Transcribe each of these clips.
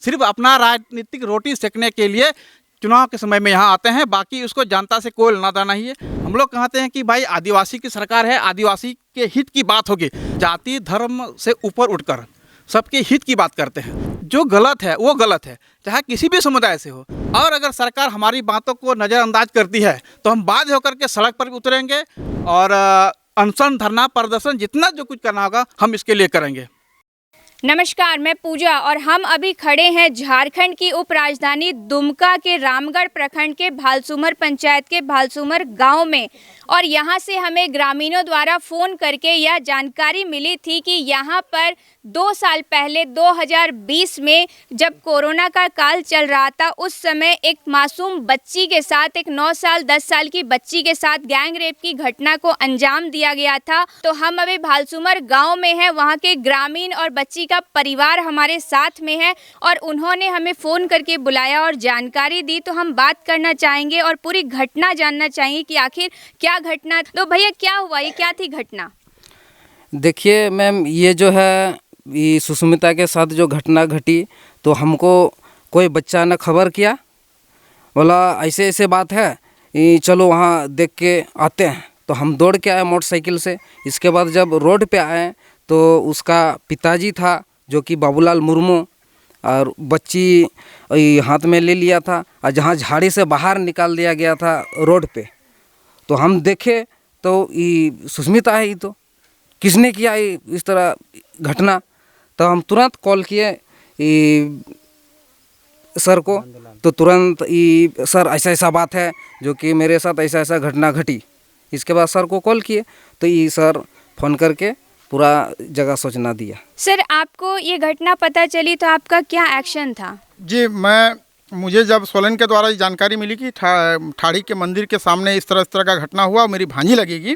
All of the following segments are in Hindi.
सिर्फ अपना राजनीतिक रोटी सेकने के लिए चुनाव के समय में यहाँ आते हैं, बाकी उसको जनता से कोई लेना देना नहीं है। हम लोग कहते हैं कि भाई आदिवासी की सरकार है, आदिवासी के हित की बात होगी, जाति धर्म से ऊपर उठकर सबके हित की बात करते हैं। जो गलत है वो गलत है, चाहे किसी भी समुदाय से हो। और अगर सरकार हमारी बातों को नज़रअंदाज करती है तो हम बाध्य होकर के सड़क पर भी उतरेंगे और अनशन, धरना, प्रदर्शन, जितना जो कुछ करना होगा हम इसके लिए करेंगे। नमस्कार, मैं पूजा और हम अभी खड़े हैं झारखंड की उपराजधानी दुमका के रामगढ़ प्रखंड के भालसूमर पंचायत के भालसूमर गांव में। और यहां से हमें ग्रामीणों द्वारा फ़ोन करके यह जानकारी मिली थी कि यहां पर 2 साल पहले 2020 में जब कोरोना का काल चल रहा था, उस समय एक मासूम बच्ची के साथ, एक 9 साल 10 साल की बच्ची के साथ गैंग रेप की घटना को अंजाम दिया गया था। तो हम अभी भालसूमर गांव में हैं, वहां के ग्रामीण और बच्ची का परिवार हमारे साथ में है और उन्होंने हमें फ़ोन करके बुलाया और जानकारी दी। तो हम बात करना चाहेंगे और पूरी घटना जानना चाहेंगे कि आखिर क्या घटना। तो भैया क्या हुआ, ये क्या थी घटना? देखिए मैम, ये जो है ये सुष्मिता के साथ जो घटना घटी, तो हमको कोई बच्चा ने खबर किया, बोला ऐसे ऐसे बात है, ये चलो वहाँ देख के आते हैं। तो हम दौड़ के आए मोटरसाइकिल से। इसके बाद जब रोड पे आए तो उसका पिताजी था जो कि बाबूलाल मुर्मू, और बच्ची हाथ में ले लिया था और जहाँ झाड़ी से बाहर निकाल दिया गया था रोड पे। तो हम देखे तो ये सुष्मिता है, ये तो किसने किया ये इस तरह घटना। तो हम तुरंत कॉल किए सर को, तो तुरंत ये सर ऐसा ऐसा बात है जो कि मेरे साथ ऐसा ऐसा घटना घटी। इसके बाद सर को कॉल किए तो ये सर फ़ोन करके पूरा जगह सूचना दिया। सर, आपको ये घटना पता चली तो आपका क्या एक्शन था? जी, मुझे जब सोलन के द्वारा ये जानकारी मिली कि ठाड़ी के मंदिर के सामने इस तरह का घटना हुआ, मेरी भांजी लगेगी,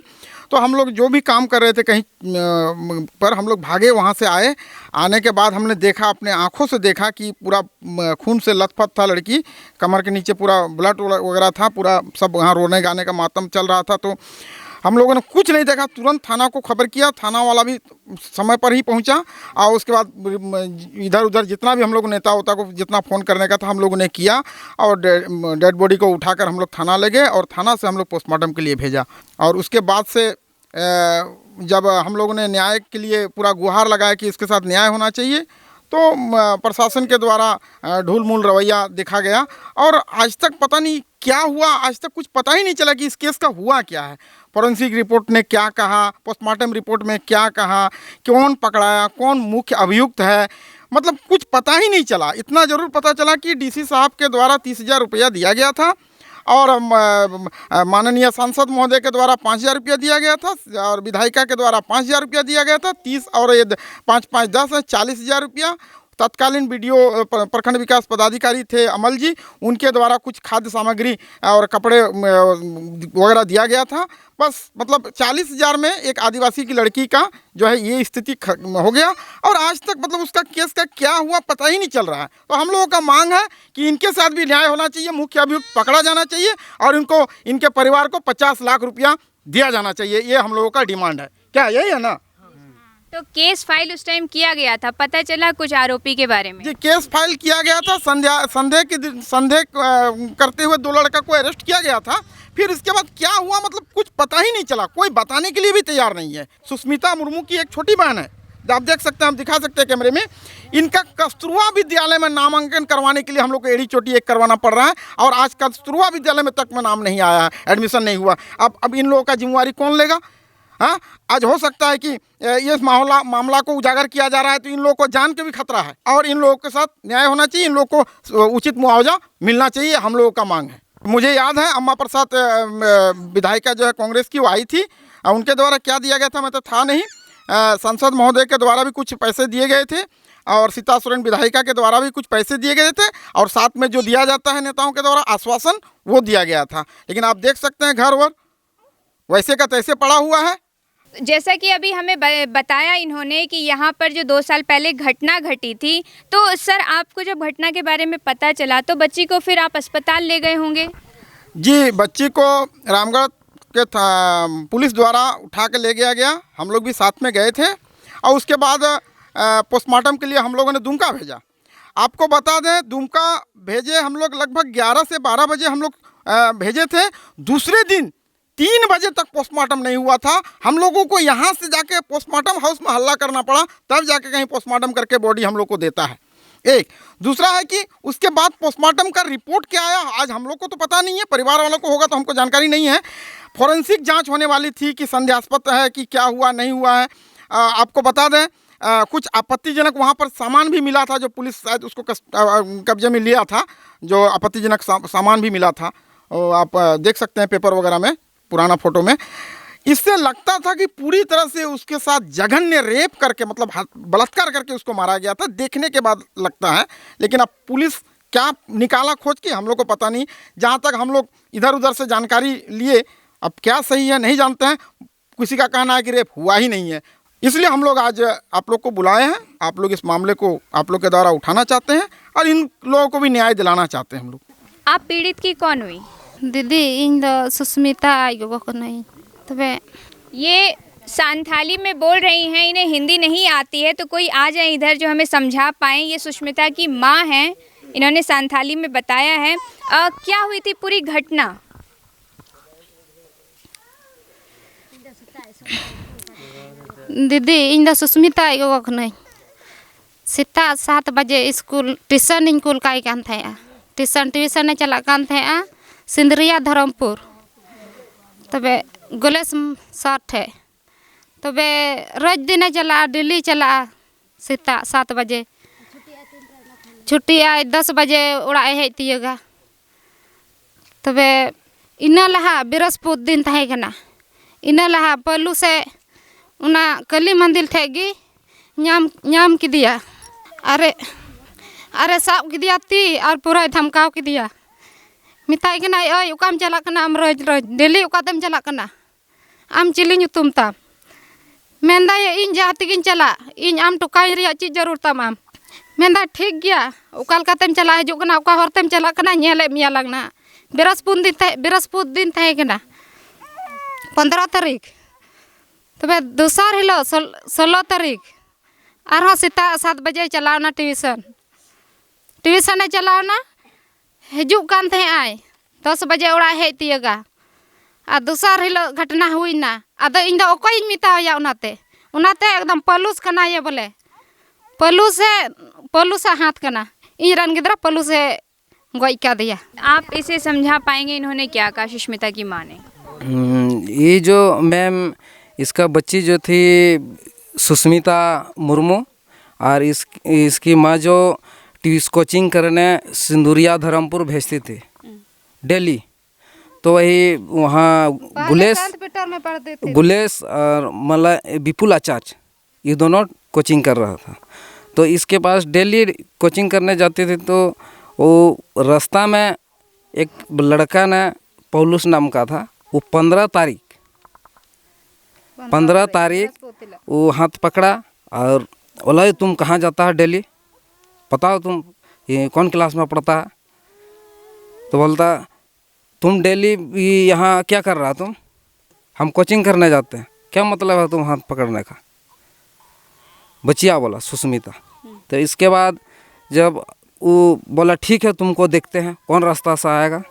तो हम लोग जो भी काम कर रहे थे कहीं पर हम लोग भागे, वहाँ से आए। आने के बाद हमने देखा, अपने आँखों से देखा कि पूरा खून से लथपथ था लड़की, कमर के नीचे पूरा ब्लड वगैरह था, पूरा सब वहाँ रोने गाने का मातम चल रहा था। तो हम लोगों ने कुछ नहीं देखा, तुरंत थाना को खबर किया। थाना वाला भी समय पर ही पहुंचा और उसके बाद इधर उधर जितना भी हम लोग नेता होता को जितना फ़ोन करने का था हम लोगों ने किया और डेड बॉडी को उठाकर हम लोग थाना ले गए और थाना से हम लोग पोस्टमार्टम के लिए भेजा। और उसके बाद से जब हम लोगों ने न्याय के लिए पूरा गुहार लगाया कि इसके साथ न्याय होना चाहिए, तो प्रशासन के द्वारा ढूलमूल रवैया देखा गया और आज तक पता नहीं क्या हुआ, आज तक कुछ पता ही नहीं चला कि इस केस का हुआ क्या है। फॉरेंसिक रिपोर्ट ने क्या कहा, पोस्टमार्टम रिपोर्ट में क्या कहा, कौन पकड़ाया, कौन मुख्य अभियुक्त है, मतलब कुछ पता ही नहीं चला। इतना ज़रूर पता चला कि डीसी साहब के द्वारा 30,000 रुपया दिया गया था और माननीय सांसद महोदय के द्वारा 5,000 रुपया दिया गया था और विधायिका के द्वारा 5,000 रुपया दिया गया था। 30 और ये 5 5 10 है 40,000 रुपया। तत्कालीन बीडीओ प्रखंड विकास पदाधिकारी थे अमल जी, उनके द्वारा कुछ खाद्य सामग्री और कपड़े वगैरह दिया गया था। बस मतलब 40,000 में एक आदिवासी की लड़की का जो है ये स्थिति हो गया और आज तक मतलब उसका केस का क्या हुआ पता ही नहीं चल रहा है। तो हम लोगों का मांग है कि इनके साथ भी न्याय होना चाहिए, मुख्य अभियुक्त पकड़ा जाना चाहिए और इनके परिवार को 50 लाख रुपया दिया जाना चाहिए। ये हम लोगों का डिमांड है। क्या यही है ना? तो केस फाइल उस टाइम किया गया था, पता चला कुछ आरोपी के बारे में? जी, केस फाइल किया गया था। संदेह करते हुए 2 लड़का को अरेस्ट किया गया था। फिर इसके बाद क्या हुआ मतलब कुछ पता ही नहीं चला, कोई बताने के लिए भी तैयार नहीं है। सुष्मिता मुर्मू की एक छोटी बहन है, आप देख सकते हैं, हम दिखा सकते हैं कैमरे में। इनका कस्तूरबा विद्यालय में नामांकन करवाने के लिए हम लोग को एड़ी चोटी एक करवाना पड़ रहा है और आज कस्तूरबा विद्यालय में तक में नाम नहीं आया है, एडमिशन नहीं हुआ। अब इन लोगों का जिम्मेवारी कौन लेगा? हाँ, आज हो सकता है कि ये मामला को उजागर किया जा रहा है तो इन लोगों को जान के भी खतरा है और इन लोगों के साथ न्याय होना चाहिए, इन लोगों को उचित मुआवजा मिलना चाहिए, हम लोगों का मांग है। मुझे याद है अम्मा प्रसाद विधायिका जो है कांग्रेस की, वो आई थी, उनके द्वारा क्या दिया गया था मैं तो था नहीं। सांसद महोदय के द्वारा भी कुछ पैसे दिए गए थे और सीता सोरेन विधायिका के द्वारा भी कुछ पैसे दिए गए थे और साथ में जो दिया जाता है नेताओं के द्वारा आश्वासन, वो दिया गया था। लेकिन आप देख सकते हैं घर वर वैसे का तैसे पड़ा हुआ है। जैसा कि अभी हमें बताया इन्होंने कि यहाँ पर जो 2 साल पहले घटना घटी थी, तो सर आपको जब घटना के बारे में पता चला तो बच्ची को फिर आप अस्पताल ले गए होंगे? जी, बच्ची को रामगढ़ के पुलिस द्वारा उठा के ले गया, हम लोग भी साथ में गए थे और उसके बाद पोस्टमार्टम के लिए हम लोगों ने दुमका भेजा आपको बता दें दुमका भेजे हम लोग लगभग 11 से 12 बजे हम लोग भेजे थे। दूसरे दिन 3 बजे तक पोस्टमार्टम नहीं हुआ था। हम लोगों को यहाँ से जाके पोस्टमार्टम हाउस में हल्ला करना पड़ा, तब जाके कहीं पोस्टमार्टम करके बॉडी हम लोग को देता है। एक दूसरा है कि उसके बाद पोस्टमार्टम का रिपोर्ट क्या आया आज हम लोग को तो पता नहीं है, परिवार वालों को होगा तो हमको जानकारी नहीं है। फॉरेंसिक जांच होने वाली थी कि संदेहास्पद है कि क्या हुआ नहीं हुआ है। आपको बता दें कुछ आपत्तिजनक वहाँ पर सामान भी मिला था, जो पुलिस शायद उसको कब्जे में लिया था, जो आपत्तिजनक सामान भी मिला था। आप देख सकते हैं पेपर वगैरह में, पुराना फोटो में। इससे लगता था कि पूरी तरह से उसके साथ जघन्य रेप करके, मतलब बलात्कार करके उसको मारा गया था, देखने के बाद लगता है। लेकिन अब पुलिस क्या निकाला खोज के हम लोग को पता नहीं। जहाँ तक हम लोग इधर उधर से जानकारी लिए, अब क्या सही है नहीं जानते हैं। किसी का कहना है कि रेप हुआ ही नहीं है। इसलिए हम लोग आज आप लोग को बुलाए हैं। आप लोग इस मामले को आप लोग के द्वारा उठाना चाहते हैं और इन लोगों को भी न्याय दिलाना चाहते हैं हम लोग। आप पीड़ित की कौन हुई? दीदी इन दो सुस्मिता आएगा को नहीं तबे ये सांथाली में बोल रही हैं, इन्हें हिंदी नहीं आती है, तो कोई आ जाए इधर जो हमें समझा पाएँ। ये सुष्मिता की माँ हैं, इन्होंने सांथाली में बताया है। क्या हुई थी पूरी घटना? दीदी इन दो सुस्मिता आएगा को नहीं सेता 7 बजे स्कूल ट्यूशन इन कुल काई कान थे ट्यूशन चला कान थे सिंदरिया धर्मपुर तबे गोलेस साठ है तबे रोज दिन चला दिल्ली चला सेता 7 बजे छुट्टी आए 10 बजे उड़ा हेज तीयगा तबे इना लहा बृहस्पति दिन तहे कना इना लहा पलू से उना कली मंदिर ठेगी नाम की दिया अरे साब की दिया ती और पूरा धमकाव की दिया मिताई कना ओय उकाम चला कना आम रोज रोज डेली उकातम चला कना आम चिली नुतुम ताम मेंदा ये इन जहाँ तिगिन चला इन आम टुकाई रिया चीज जरूर ताम आम मेंदा ठीक गया उकाल कातम चला है जो कना उका हरतम चला कना नेले मिया लगना बृहस्पति दिन तहे कना 15 तारीख तबे दूसर हिलो 16 तारीख आरो सेता 7 बजे चलावना ट्यूशन चलावना हजू कान थे आए 10 बजे उड़ा हेज तीयगा आ दूसर हिलो घटना हुईना आदो इन दो ओकोई मिताया उनाते एकदम पलूस कना ये बोले पलूस हाथ कना इन रन गिदरा पलूस से गोई का दिया। आप इसे समझा पाएंगे इन्होंने क्या कहा सुष्मिता की माँ ने? ये जो मैम इसका बच्ची जो थी सुष्मिता मुर्मू और इसकी माँ जो कोचिंग करने सिंदूरिया धर्मपुर भेजती थी दिल्ली, तो वही वहाँ गुलेश और विपुल आचार्य ये दोनों कोचिंग कर रहा था। तो इसके पास दिल्ली कोचिंग करने जाते थे, तो वो रास्ता में एक लड़का ने पौलुस नाम का था, वो 15 तारीख वो हाथ पकड़ा और बोला तुम कहाँ जाता है दिल्ली, बताओ तुम ये कौन क्लास में पढ़ता है। तो बोलता तुम दिल्ली यहाँ क्या कर रहा तुम, हम कोचिंग करने जाते हैं, क्या मतलब है तुम हाथ पकड़ने का। बचिया बोला सुष्मिता। तो इसके बाद जब वो बोला ठीक है तुमको देखते हैं कौन रास्ता से आएगा।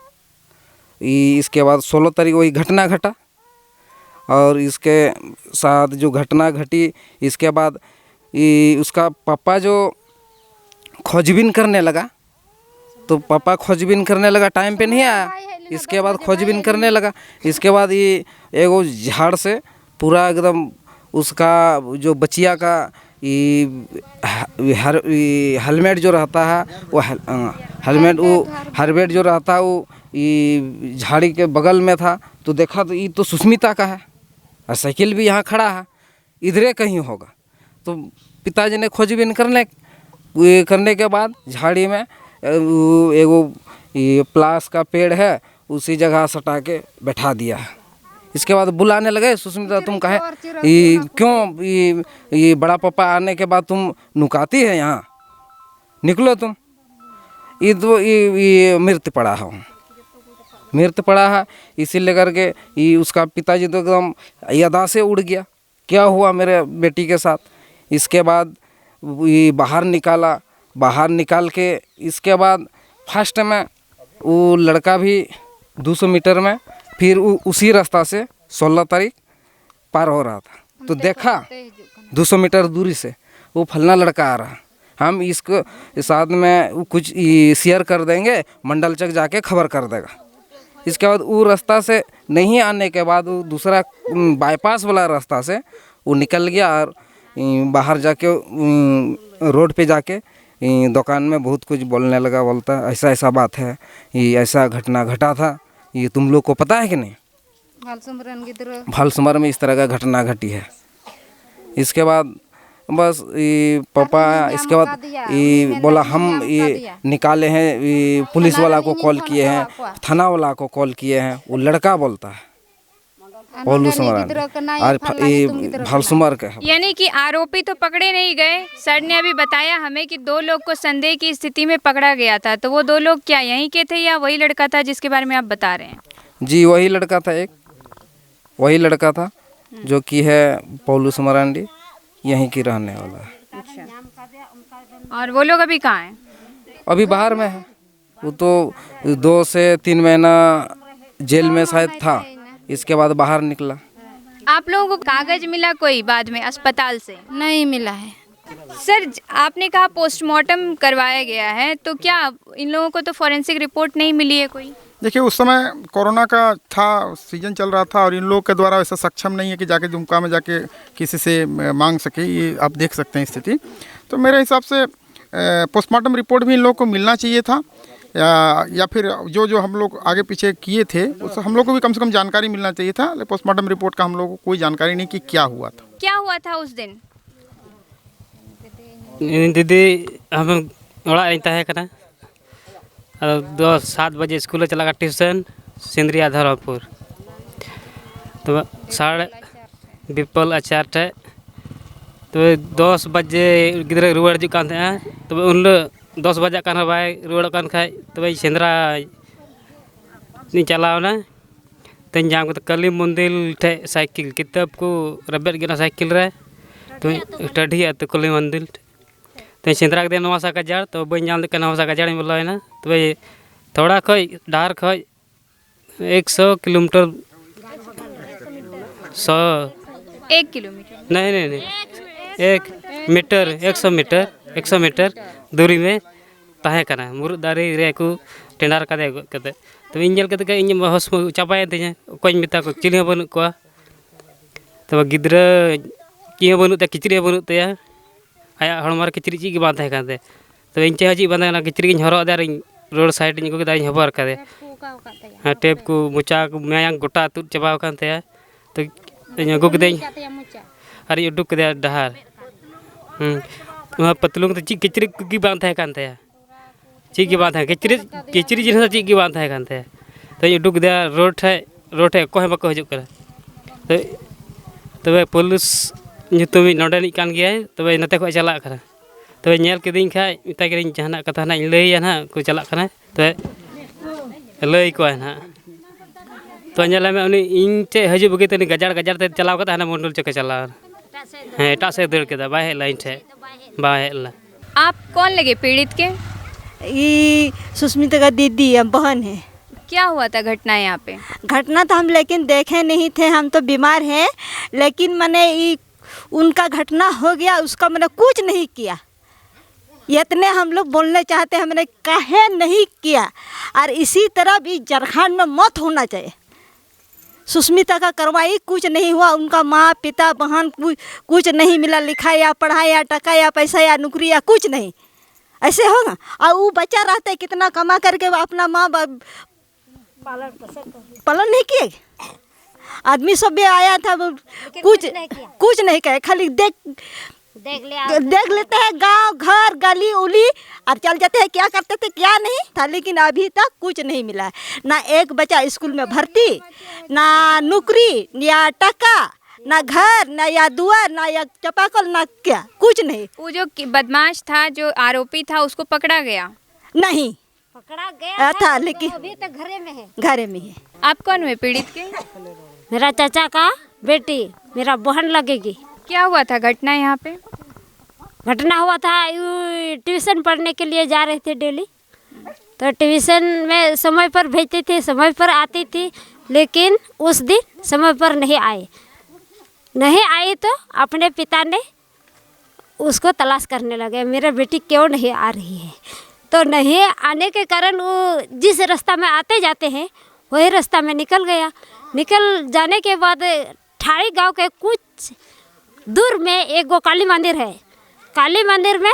इसके बाद 16 तारीख वही घटना घटा और इसके साथ जो घटना घटी, इसके बाद उसका पापा जो खोजबीन करने लगा, तो पापा खोजबीन करने लगा, टाइम पे नहीं आया। इसके बाद खोजबीन करने लगा, इसके बाद ये एगो झाड़ से पूरा एकदम उसका जो बचिया का हेलमेट जो रहता है वो हेलमेट जो रहता है वो झाड़ी के बगल में था। तो देखा तो ये तो सुष्मिता का है और साइकिल भी यहाँ खड़ा है, इधरे कहीं होगा। तो पिताजी ने खोजबीन करने के बाद झाड़ी में एगो प्लास का पेड़ है, उसी जगह सटा के बैठा दिया। इसके बाद बुलाने लगे सुष्मिता तुम कहे क्यों ये बड़ा पापा आने के बाद तुम नुकाती है यहाँ, निकलो तुम। ये तो ये मृत पड़ा है इसीलिए करके ये उसका पिताजी तो एकदम यादा से उड़ गया, क्या हुआ मेरे बेटी के साथ। इसके बाद ये बाहर निकाला, बाहर निकाल के इसके बाद फर्स्ट में वो लड़का भी 200 मीटर में फिर उसी रास्ता से 16 तारीख पार हो रहा था, तो देखा 200 मीटर दूरी से वो फलना लड़का आ रहा। हम इसको साथ में कुछ शेयर कर देंगे, मंडल चक जाके खबर कर देगा। इसके बाद वो रास्ता से नहीं आने के बाद वो दूसरा बाईपास वाला रास्ता से वो निकल गया और बाहर जाके रोड पे जाके दुकान में बहुत कुछ बोलने लगा, बोलता ऐसा ऐसा बात है, ये ऐसा घटना घटा था, ये तुम लोग को पता है कि नहीं? भालसुमर में इस तरह का घटना घटी है। इसके बाद बस ये पापा इसके बाद ये बोला हम ये निकाले हैं, ये पुलिस वाला को कॉल किए हैं, थाना वाला को कॉल किए हैं। वो लड़का बोलता है भालसुमर का। यानी कि आरोपी तो पकड़े नहीं गए। सर ने अभी बताया हमें कि 2 लोग को संदेह की स्थिति में पकड़ा गया था, तो वो 2 लोग क्या यहीं के थे या वही लड़का था जिसके बारे में आप बता रहे हैं? जी वही लड़का था, एक वही लड़का था जो कि है पौलुस मरांडी, यहीं की रहने वाला है। अच्छा। और वो लोग अभी कहाँ हैं? अभी बाहर में है। वो तो 2 से 3 महीना जेल में शायद था, इसके बाद बाहर निकला। आप लोगों को कागज मिला कोई बाद में अस्पताल से? नहीं मिला है सर, आपने कहा पोस्टमार्टम करवाया गया है, तो क्या इन लोगों को तो फॉरेंसिक रिपोर्ट नहीं मिली है कोई? देखिए उस समय कोरोना का था, सीजन चल रहा था और इन लोगों के द्वारा ऐसा सक्षम नहीं है कि जाके दुमका में जाके किसी से मांग सके। ये आप देख सकते हैं स्थिति। तो मेरे हिसाब से पोस्टमार्टम रिपोर्ट भी इन लोगों को मिलना चाहिए था, या फिर जो हम लोग आगे पीछे किए थे उस हम लोग को भी कम से कम जानकारी मिलना चाहिए था। लेकिन पोस्टमार्टम रिपोर्ट का हम लोग को कोई जानकारी नहीं कि क्या हुआ था। क्या हुआ था उस दिन? दीदी हम ओड़ा 7 बजे स्कूल चला ट्यूशन सिंदरिया धरमपुर, तो साढ़े विपल आचार ठे तो 10 बजे गिद्रा रुआड़ हजू कान थे, तो उन 10 बजे कान बाय रुआड़ कान खाय, तो सेंद्रा चलावना तो जाम काली मंदिर ठे साइकिल किताब को रबेट गया साइकिल रे, तो टढ़ी तो काली मंदिर तो सेंद्रा के नवा सा गजार, तो बी जाम नवा सा गजार बोलना, तो थोड़ा खज डहार खज 100 किलोमीटर 1 किलोमीटर नहीं 1 मीटर 100 मीटर दूरी में तहे कना मुरुद दारे रे को टेंडर कदे तो इन के इन हस चापाए तीन कोई मिता को चिली बनू को, तो गिद्रा की बनू किचरी बनू तया आया हड़मार किचरी चीज बांध थे, तो इन चे बांधा किचरी हर रोड साइड हबर कर हाँ टेप को मोचा को मैं गोटा तुद चाबा तो अगू कदे और उडुक कदे डहार पतलुंग तो चीज किचरी की बांध थे चीज बांध किचरी जिन चीज बांध थे, तो उडुक कदे रोड टे को बाको हजू कर, तब पुलिस तुम नोडे कान गया, तब नते को चला कर, तब नेल किदिंग खाय मिता जहाना कथा ना लैया ना को चला तो लई को ना, तो में उनी इन चे हजू बगे तो गजार गजार ते चलाव कता ना मंडल चके चला हाँ एटा से दड़ के बाय लाइन ठे बाय। आप कौन लगे पीड़ित के? ये सुष्मिता का दीदी है, बहन है। क्या हुआ था घटना यहाँ पे? घटना तो हम लेकिन देखे नहीं थे, हम तो बीमार हैं, लेकिन मैंने ये उनका घटना हो गया, उसका मैंने कुछ नहीं किया। इतने हम लोग बोलने चाहते हैं, मैंने काहे नहीं किया। और इसी तरह भी झारखंड में मत होना चाहिए। सुष्मिता का कार्रवाई कुछ नहीं हुआ, उनका माँ पिता बहन कुछ नहीं मिला, लिखा या पढ़ा या टका या पैसा या नौकरी या कुछ नहीं, ऐसे होगा। और वो बच्चा रहता है कितना कमा करके अपना माँ बाप पालन नहीं किए। आदमी सब भी आया था, कुछ नहीं कहे, खाली देख लेते हैं गांव घर गली उली और चल जाते हैं। क्या करते थे क्या नहीं था, लेकिन अभी तक कुछ नहीं मिला है। ना एक बच्चा स्कूल में भर्ती, ना नौकरी या टका, ना घर, ना या दुआर, ना या चपाकल, ना क्या, कुछ नहीं। वो जो बदमाश था, जो आरोपी था, उसको पकड़ा गया नहीं? पकड़ा गया था लेकिन अभी तक घरे में है। घरे में है। आप कौन हुए पीड़ित के? मेरा चाचा का बेटी, मेरा बहन लगेगी। क्या हुआ था घटना यहाँ पे? घटना हुआ था, ट्यूशन पढ़ने के लिए जा रहे थे डेली, तो ट्यूशन में समय पर भेजते थे, समय पर आती थी, लेकिन उस दिन समय पर नहीं आई तो अपने पिता ने उसको तलाश करने लगे, मेरा बेटी क्यों नहीं आ रही है। तो नहीं आने के कारण वो जिस रास्ता में आते जाते हैं वही रास्ता में निकल गया। निकल जाने के बाद ठाड़ी गांव के कुछ दूर में एक गो काली मंदिर है। काली मंदिर में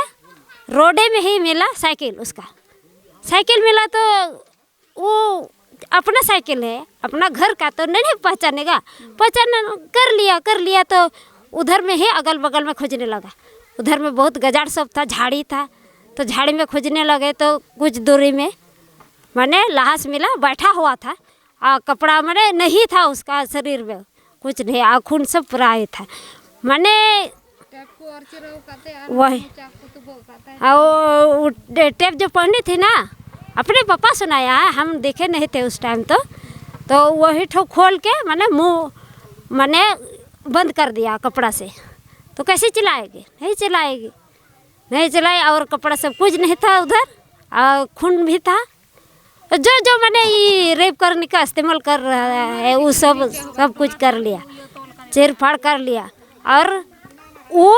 रोडे में ही मिला साइकिल, उसका साइकिल मिला तो वो अपना साइकिल है, अपना घर का तो नहीं पहचानेगा, पहचान कर लिया तो उधर में ही अगल बगल में खोजने लगा। उधर में बहुत गजाड़ सब था, झाड़ी था, तो झाड़ी में खोजने लगे तो कुछ दूरी में मैंने लाश मिला, बैठा हुआ था, कपड़ा मैंने नहीं था उसका शरीर में, कुछ नहीं, खून सब पूरा ही था। मैंने वही टेप जो पहनी थी ना, अपने पापा सुनाया है, हम देखे नहीं थे उस टाइम, तो वही ठो खोल के मैंने मुंह मैंने बंद कर दिया कपड़ा से। तो कैसे चलाएगी, नहीं चलाई, और कपड़ा सब कुछ नहीं था उधर, और खून भी था। जो मैंने ये रेप करने का इस्तेमाल कर रहा है वो सब कुछ कर लिया, चीर फाड़ कर लिया। और वो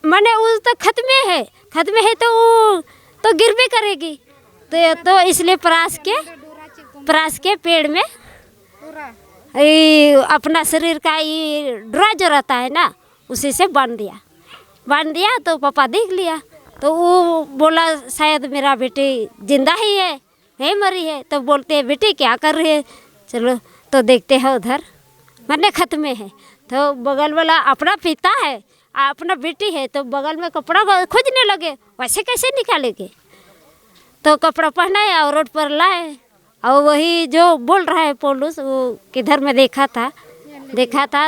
मैंने उस तो खत्मे है तो वो तो गिर भी करेगी, तो इसलिए परास के पेड़ में अपना शरीर का ये डोरा जो रहता है ना, उसी से बांध दिया। तो पापा देख लिया, तो वो बोला शायद मेरा बेटी जिंदा ही है, नहीं मरी है। तो बोलते हैं बेटी क्या कर रही है, चलो तो देखते हैं उधर, मैंने खत्मे है। तो बगल वाला अपना पिता है, अपना बेटी है, तो बगल में कपड़ा खोजने लगे, वैसे कैसे निकालेंगे। तो कपड़ा पहनाए और रोड पर लाए, और वही जो बोल रहा है पुलिस, वो किधर में देखा था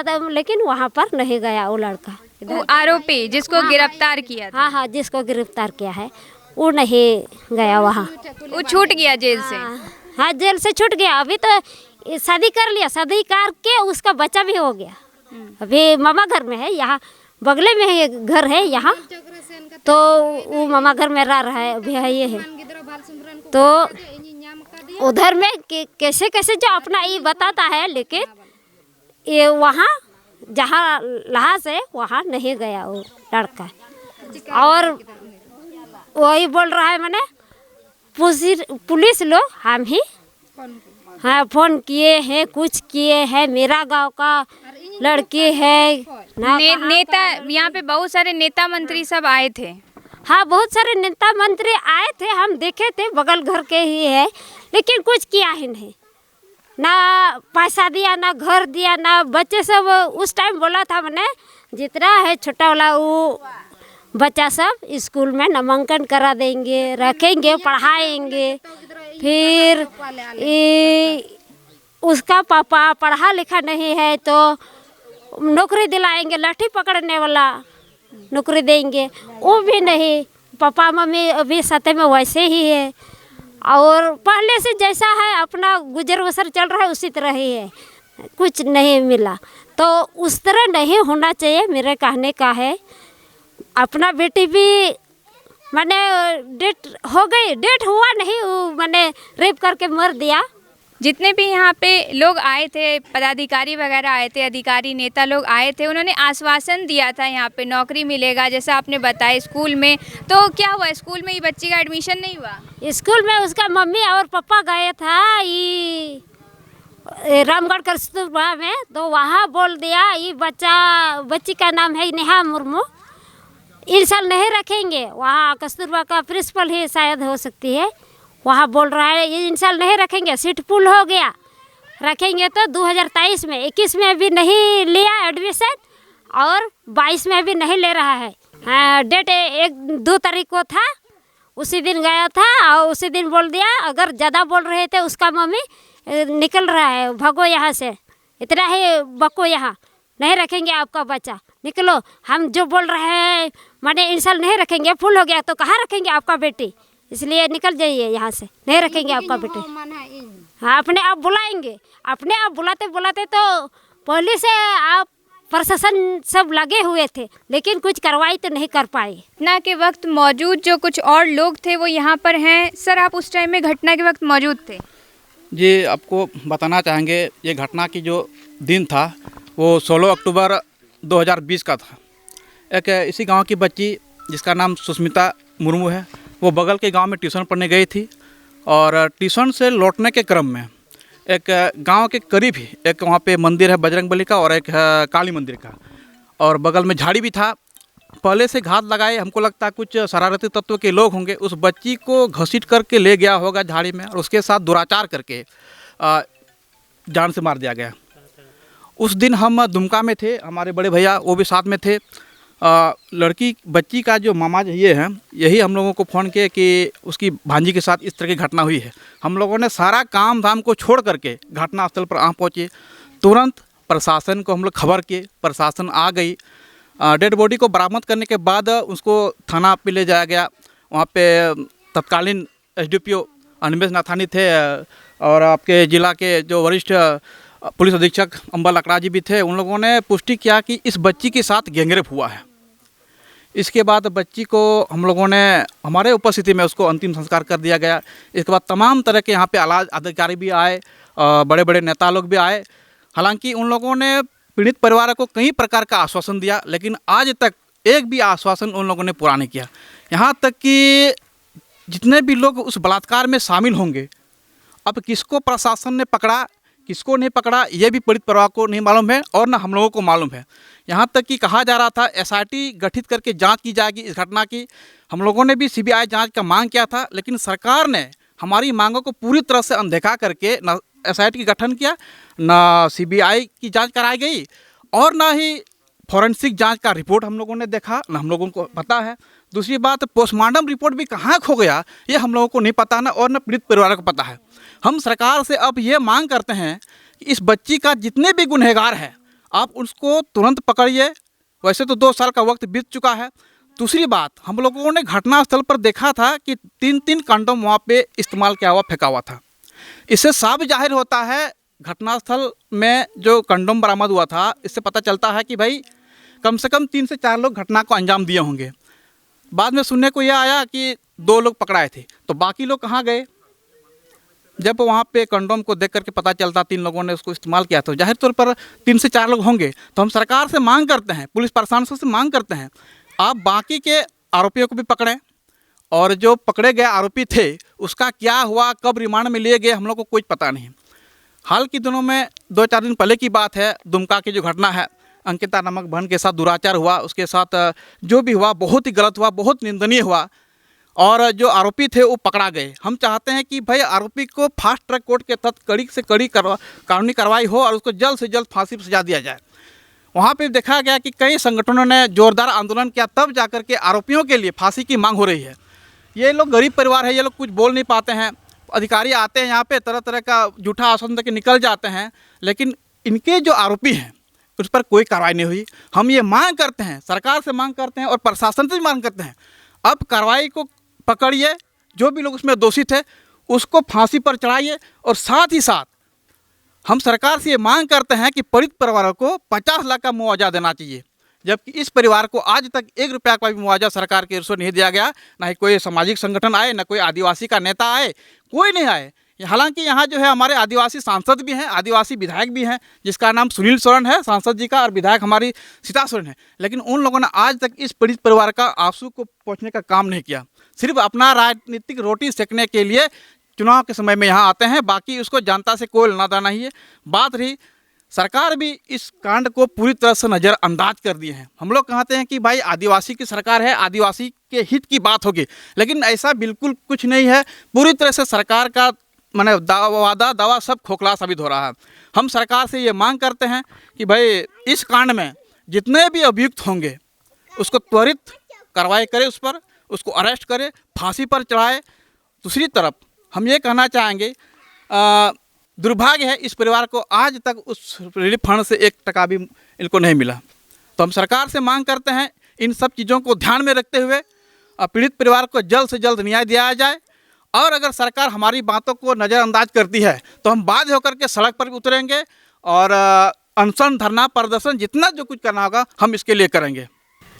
तो, लेकिन वहाँ पर नहीं गया वो लड़का, वो आरोपी जिसको गिरफ्तार किया था। हाँ, जिसको गिरफ्तार किया है वो नहीं गया वहाँ, वो छूट गया जेल से। हाँ, जेल से छूट गया। अभी तो शादी कर लिया, शादी करके उसका बच्चा भी हो गया। अभी मामा घर में है, यहाँ बगले में है घर है यहाँ, तो वो मामा घर में रह रहा है अभी है ये है। तो उधर में कैसे जो अपना ये बताता है, लेकिन ये वहाँ जहाँ लाश है वहाँ नहीं गया वो लड़का। और वही बोल रहा है, मैंने पुलिस लोग हम ही फ़ोन किए हैं, कुछ किए हैं, मेरा गांव का लड़की है ना। नेता यहाँ पे बहुत सारे नेता मंत्री सब आए थे। हाँ, बहुत सारे नेता मंत्री आए थे, हम देखे थे, बगल घर के ही है, लेकिन कुछ किया ही नहीं, ना पैसा दिया, ना घर दिया, ना बच्चे सब। उस टाइम बोला था मैंने जितना है छोटा वाला वो बच्चा सब स्कूल में नामांकन करा देंगे, रखेंगे, पढ़ाएंगे। फिर उसका पापा पढ़ा लिखा नहीं है तो नौकरी दिलाएंगे, लाठी पकड़ने वाला नौकरी देंगे, वो भी नहीं। पापा मम्मी अभी साथे में वैसे ही है, और पहले से जैसा है अपना गुजर बसर चल रहा है उसी तरह ही है, कुछ नहीं मिला। तो उस तरह नहीं होना चाहिए, मेरे कहने का है। अपना बेटी भी मैंने डेट हो गई, डेट हुआ नहीं, मैंने रेप करके मर दिया। जितने भी यहाँ पे लोग आए थे, पदाधिकारी वगैरह आए थे, अधिकारी नेता लोग आए थे, उन्होंने आश्वासन दिया था यहाँ पे नौकरी मिलेगा, जैसा आपने बताया स्कूल में। तो क्या हुआ, स्कूल में ये बच्ची का एडमिशन नहीं हुआ? स्कूल में उसका मम्मी और पापा गए था ये रामगढ़ कस्तूरबा में, तो वहाँ बोल दिया ये बच्ची का नाम है नेहा मुर्मू, इन साल नहीं रखेंगे। वहाँ कस्तूरबा का प्रिंसिपल ही शायद हो सकती है, वहाँ बोल रहा है ये इन साल नहीं रखेंगे, सीट फुल हो गया, रखेंगे तो 2023 में, 21 में भी नहीं लिया एडमिशन, और 22 में भी नहीं ले रहा है। डेट 1-2 तारीख को था, उसी दिन गया था, और उसी दिन बोल दिया। अगर ज़्यादा बोल रहे थे उसका मम्मी निकल रहा है, भागो यहाँ से, इतना ही बको, यहाँ नहीं रखेंगे आपका बच्चा, निकलो। हम जो बोल रहे हैं माने इन साल नहीं रखेंगे, फुल हो गया तो कहाँ रखेंगे आपका बेटी, इसलिए निकल जाइए यहाँ से, नहीं रखेंगे आपका बेटे। हाँ, अपने आप बुलाएंगे, अपने आप बुलाते बुलाते तो पहले से आप प्रशासन सब लगे हुए थे, लेकिन कुछ कार्रवाई तो नहीं कर पाए। घटना के वक्त मौजूद जो कुछ और लोग थे वो यहाँ पर हैं। सर, आप उस टाइम में घटना के वक्त मौजूद थे? जी, आपको बताना चाहेंगे, ये घटना की जो दिन था वो 16 अक्टूबर 2020 का था। एक इसी गांव की बच्ची जिसका नाम सुष्मिता मुर्मू है, वो बगल के गांव में ट्यूशन पढ़ने गई थी और ट्यूशन से लौटने के क्रम में एक गांव के करीब ही एक वहाँ पे मंदिर है बजरंगबली का और एक है काली मंदिर का, और बगल में झाड़ी भी था। पहले से घात लगाए, हमको लगता है कुछ शरारती तत्व के लोग होंगे, उस बच्ची को घसीट करके ले गया होगा झाड़ी में और उसके साथ दुराचार करके जान से मार दिया गया। उस दिन हम दुमका में थे, हमारे बड़े भैया वो भी साथ में थे। लड़की बच्ची का जो मामा ये हैं, यही हम लोगों को फ़ोन किए कि उसकी भांजी के साथ इस तरह की घटना हुई है। हम लोगों ने सारा काम धाम को छोड़ करके घटनास्थल पर आ पहुँचे। तुरंत प्रशासन को हम लोग खबर किए, प्रशासन आ गई। डेड बॉडी को बरामद करने के बाद उसको थाना पे ले जाया गया। वहाँ पे तत्कालीन SDPO अनिमेश नाथानी थे और आपके ज़िला के जो वरिष्ठ पुलिस अधीक्षक अंबल अकड़ा जी भी थे। उन लोगों ने पुष्टि किया कि इस बच्ची के साथ गैंगरेप हुआ है। इसके बाद बच्ची को हम लोगों ने हमारे उपस्थिति में उसको अंतिम संस्कार कर दिया गया। इसके बाद तमाम तरह के यहाँ पे आला अधिकारी भी आए, बड़े बड़े नेता लोग भी आए। हालांकि उन लोगों ने पीड़ित परिवार को कई प्रकार का आश्वासन दिया, लेकिन आज तक एक भी आश्वासन उन लोगों ने पूरा नहीं किया। यहाँ तक कि जितने भी लोग उस बलात्कार में शामिल होंगे, अब किसको प्रशासन ने पकड़ा किसको नहीं पकड़ा ये भी पीड़ित परिवार को नहीं मालूम है और न हम लोगों को मालूम है। यहाँ तक कि कहा जा रहा था SIT गठित करके जांच की जाएगी इस घटना की। हम लोगों ने भी CBI जांच का मांग किया था, लेकिन सरकार ने हमारी मांगों को पूरी तरह से अनदेखा करके न SIT की गठन किया, न CBI की जांच कराई गई और न ही फॉरेंसिक जांच का रिपोर्ट हम लोगों ने देखा, न हम लोगों को पता है। दूसरी बात, पोस्टमार्टम रिपोर्ट भी कहाँ खो गया ये हम लोगों को नहीं पता ना और न पीड़ित परिवार को पता है। हम सरकार से अब ये मांग करते हैं कि इस बच्ची का जितने भी गुनहगार हैं आप उसको तुरंत पकड़िए। वैसे तो 2 साल का वक्त बीत चुका है। दूसरी बात, हम लोगों ने घटनास्थल पर देखा था कि 3 कंडोम वहाँ पे इस्तेमाल किया हुआ फेंका हुआ था। इससे साफ जाहिर होता है, घटनास्थल में जो कंडोम बरामद हुआ था इससे पता चलता है कि भाई कम से कम 3 से 4 लोग घटना को अंजाम दिए होंगे। बाद में सुनने को यह आया कि 2 लोग पकड़ाए थे, तो बाकी लोग कहाँ गए? जब वहाँ पे कंडोम को देख करके पता चलता 3 लोगों ने उसको इस्तेमाल किया, तो जाहिर तौर पर 3 से 4 लोग होंगे। तो हम सरकार से मांग करते हैं, पुलिस प्रशासन से मांग करते हैं, आप बाकी के आरोपियों को भी पकड़ें और जो पकड़े गए आरोपी थे उसका क्या हुआ, कब रिमांड में लिए गए, हम लोग को कुछ पता नहीं। हाल के दिनों में 2-4 दिन पहले की बात है, दुमका की जो घटना है, अंकिता नामक बहन के साथ दुराचार हुआ, उसके साथ जो भी हुआ बहुत ही गलत हुआ, बहुत निंदनीय हुआ और जो आरोपी थे वो पकड़ा गए। हम चाहते हैं कि भाई आरोपी को फास्ट ट्रैक कोर्ट के तहत कड़ी से कड़ी कानूनी कार्रवाई हो और उसको जल्द से जल्द फांसी पर सजा दिया जाए। वहाँ पे देखा गया कि कई संगठनों ने जोरदार आंदोलन किया, तब जाकर के आरोपियों के लिए फांसी की मांग हो रही है। ये लोग गरीब परिवार है, ये लोग कुछ बोल नहीं पाते हैं। अधिकारी आते हैं यहाँ पे तरह तरह का झूठा आश्वासन देकर निकल जाते हैं, लेकिन इनके जो आरोपी हैं उस पर कोई कार्रवाई नहीं हुई। हम ये मांग करते हैं, सरकार से मांग करते हैं और प्रशासन से भी मांग करते हैं, अब कार्रवाई को पकड़िए, जो भी लोग उसमें दोषी थे उसको फांसी पर चढ़ाइए और साथ ही साथ हम सरकार से ये मांग करते हैं कि पीड़ित परिवारों को 50 लाख का मुआवजा देना चाहिए, जबकि इस परिवार को आज तक 1 रुपया का भी मुआवजा सरकार की ओर से नहीं दिया गया। ना ही कोई सामाजिक संगठन आए, ना कोई आदिवासी का नेता आए, कोई नहीं आए। हालांकि यहाँ जो है हमारे आदिवासी सांसद भी हैं, आदिवासी विधायक भी हैं, जिसका नाम सुनील सोरेन है सांसद जी का, और विधायक हमारी सीता सोरेन है, लेकिन उन लोगों ने आज तक इस पीड़ित परिवार का आंसू को पहुँचने का काम नहीं किया। सिर्फ अपना राजनीतिक रोटी सेकने के लिए चुनाव के समय में यहाँ आते हैं, बाकी उसको जनता से कोई लेना देना नहीं है। बात रही, सरकार भी इस कांड को पूरी तरह से नज़रअंदाज कर दिए हैं। हम लोग कहते हैं कि भाई आदिवासी की सरकार है, आदिवासी के हित की बात होगी, लेकिन ऐसा बिल्कुल कुछ नहीं है। पूरी तरह से सरकार का माने वादा दावा सब खोखला साबित हो रहा है। हम सरकार से ये मांग करते हैं कि भाई इस कांड में जितने भी अभियुक्त होंगे उसको त्वरित कार्रवाई करे, उस पर उसको अरेस्ट करे, फांसी पर चढ़ाए। दूसरी तरफ हम ये कहना चाहेंगे, दुर्भाग्य है इस परिवार को आज तक उस रिलीफ फंड से 1 टका भी इनको नहीं मिला। तो हम सरकार से मांग करते हैं इन सब चीज़ों को ध्यान में रखते हुए पीड़ित परिवार को जल्द से जल्द न्याय दिया जाए, और अगर सरकार हमारी बातों को नज़रअंदाज करती है तो हम बाध्य होकर के सड़क पर भी उतरेंगे और अनशन, धरना, प्रदर्शन, जितना जो कुछ करना होगा हम इसके लिए करेंगे।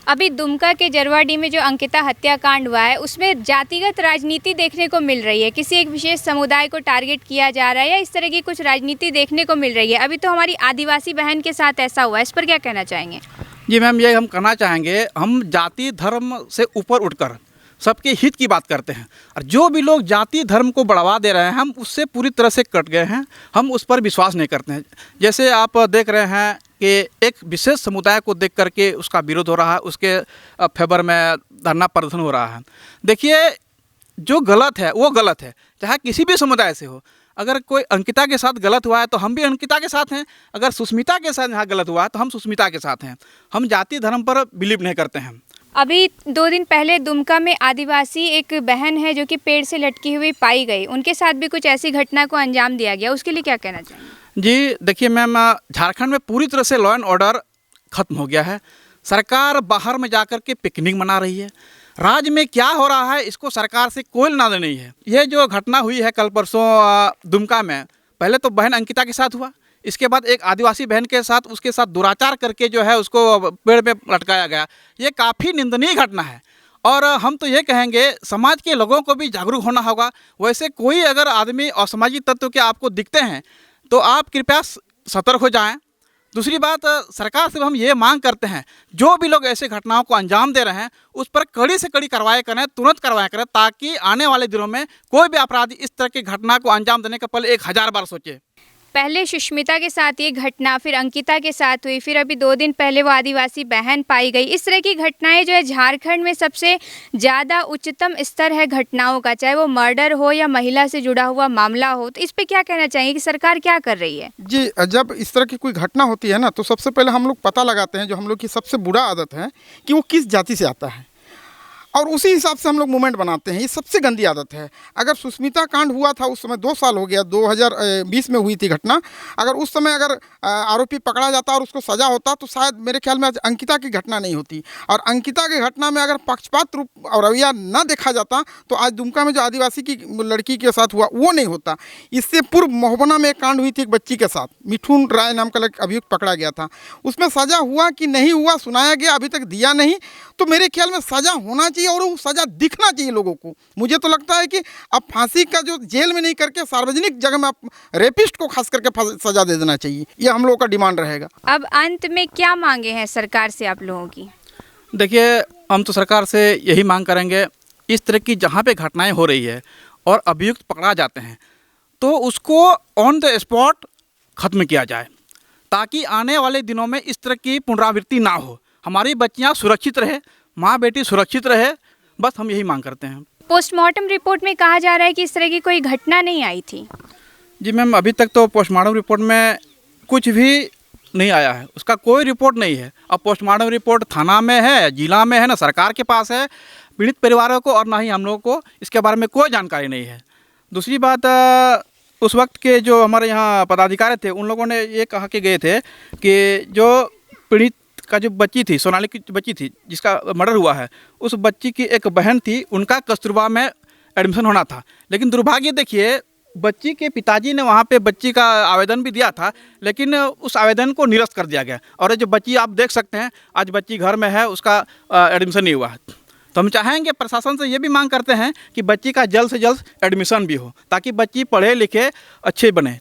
अभी दुमका के जरवाडी में जो अंकिता हत्याकांड हुआ है उसमें जातिगत राजनीति देखने को मिल रही है, किसी एक विशेष समुदाय को टारगेट किया जा रहा है या इस तरह की कुछ राजनीति देखने को मिल रही है। अभी तो हमारी आदिवासी बहन के साथ ऐसा हुआ है, इस पर क्या कहना चाहेंगे? जी मैम, ये हम कहना चाहेंगे, हम जाति धर्म से ऊपर उठकर सबके हित की बात करते हैं और जो भी लोग जाति धर्म को बढ़ावा दे रहे हैं हम उससे पूरी तरह से कट गए हैं, हम उस पर विश्वास नहीं करते हैं। जैसे आप देख रहे हैं कि एक विशेष समुदाय को देख करके उसका विरोध हो रहा है, उसके फेवर में धरना प्रदर्शन हो रहा है। देखिए, जो गलत है वो गलत है, चाहे किसी भी समुदाय से हो। अगर कोई अंकिता के साथ गलत हुआ है तो हम भी अंकिता के साथ हैं, अगर सुष्मिता के साथ यहाँ गलत हुआ है तो हम सुष्मिता के साथ हैं। हम जाति धर्म पर बिलीव नहीं करते हैं। अभी 2 दिन पहले दुमका में आदिवासी एक बहन है जो कि पेड़ से लटकी हुई पाई गई, उनके साथ भी कुछ ऐसी घटना को अंजाम दिया गया, उसके लिए क्या कहना चाहिए? जी देखिए मैम, झारखंड में पूरी तरह से लॉ एंड ऑर्डर ख़त्म हो गया है। सरकार बाहर में जाकर के पिकनिक मना रही है। राज्य में क्या हो रहा है इसको सरकार से कोई लेना देना नहीं है। ये जो घटना हुई है कल परसों दुमका में, पहले तो बहन अंकिता के साथ हुआ, इसके बाद एक आदिवासी बहन के साथ उसके साथ दुराचार करके जो है उसको पेड़ पे लटकाया गया। ये काफ़ी निंदनीय घटना है और हम तो ये कहेंगे समाज के लोगों को भी जागरूक होना होगा। वैसे कोई अगर आदमी असामाजिक तत्व के आपको दिखते हैं तो आप कृपया सतर्क हो जाएं। दूसरी बात, सरकार से हम ये मांग करते हैं जो भी लोग ऐसे घटनाओं को अंजाम दे रहे हैं उस पर कड़ी से कड़ी कार्रवाई करें, तुरंत कार्रवाई करें, ताकि आने वाले दिनों में कोई भी अपराधी इस तरह की घटना को अंजाम देने का पहले 1000 बार सोचे। पहले सुष्मिता के साथ ये घटना, फिर अंकिता के साथ हुई, फिर अभी 2 दिन पहले वो आदिवासी बहन पाई गई। इस तरह की घटनाएं जो है झारखंड में सबसे ज़्यादा उच्चतम स्तर है घटनाओं का, चाहे वो मर्डर हो या महिला से जुड़ा हुआ मामला हो। तो इस पे क्या कहना चाहिए कि सरकार क्या कर रही है? जी, जब इस तरह की कोई घटना होती है ना तो सबसे पहले हम लोग पता लगाते हैं, जो हम लोग की सबसे बुरा आदत है कि वो किस जाति से आता है और उसी हिसाब से हम लोग मूवमेंट बनाते हैं। ये सबसे गंदी आदत है। अगर सुष्मिता कांड हुआ था उस समय 2 साल हो गया, 2020 में हुई थी घटना। अगर उस समय अगर आरोपी पकड़ा जाता और उसको सज़ा होता तो शायद मेरे ख्याल में आज अंकिता की घटना नहीं होती। और अंकिता की घटना में अगर पक्षपात रूप और रवैया न देखा जाता तो आज दुमका में जो आदिवासी की लड़की के साथ हुआ वो नहीं होता। इससे पूर्व महोबना में एक कांड हुई थी एक बच्ची के साथ, मिठुन राय नाम का अभियुक्त पकड़ा गया था। उसमें सज़ा हुआ कि नहीं हुआ सुनाया गया, अभी तक दिया नहीं। तो मेरे ख्याल में सज़ा होना चाहिए और वो सज़ा दिखना चाहिए लोगों को। मुझे तो लगता है कि अब फांसी का जो जेल में नहीं करके सार्वजनिक जगह में आप रेपिस्ट को खास करके सज़ा दे देना चाहिए। ये हम लोगों का डिमांड रहेगा। अब अंत में क्या मांगे हैं सरकार से आप लोगों की? देखिए, हम तो सरकार से यही मांग करेंगे, इस तरह की जहाँ पे घटनाएं हो रही है और अभियुक्त पकड़ा जाते हैं तो उसको ऑन द स्पॉट ख़त्म किया जाए, ताकि आने वाले दिनों में इस तरह की पुनरावृत्ति ना हो, हमारी बच्चियाँ सुरक्षित रहे, माँ बेटी सुरक्षित रहे। बस हम यही मांग करते हैं। पोस्टमार्टम रिपोर्ट में कहा जा रहा है कि इस तरह की कोई घटना नहीं आई थी। जी मैम, अभी तक तो पोस्टमार्टम रिपोर्ट में कुछ भी नहीं आया है, उसका कोई रिपोर्ट नहीं है। अब पोस्टमार्टम रिपोर्ट थाना में है, जिला में है, ना सरकार के पास है, पीड़ित परिवारों को और ना ही हम लोगों को इसके बारे में कोई जानकारी नहीं है। दूसरी बात, उस वक्त के जो हमारे यहाँ पदाधिकारी थे उन लोगों ने ये कहा के गए थे कि जो पीड़ित का जो बच्ची थी, सोनाली की बच्ची थी जिसका मर्डर हुआ है, उस बच्ची की एक बहन थी, उनका कस्तूरबा में एडमिशन होना था। लेकिन दुर्भाग्य देखिए, बच्ची के पिताजी ने वहाँ पे बच्ची का आवेदन भी दिया था, लेकिन उस आवेदन को निरस्त कर दिया गया। और जो बच्ची आप देख सकते हैं, आज बच्ची घर में है, उसका एडमिशन नहीं हुआ है। तो हम चाहेंगे, प्रशासन से ये भी मांग करते हैं कि बच्ची का जल्द से जल्द एडमिशन भी हो, ताकि बच्ची पढ़े लिखे अच्छे बने।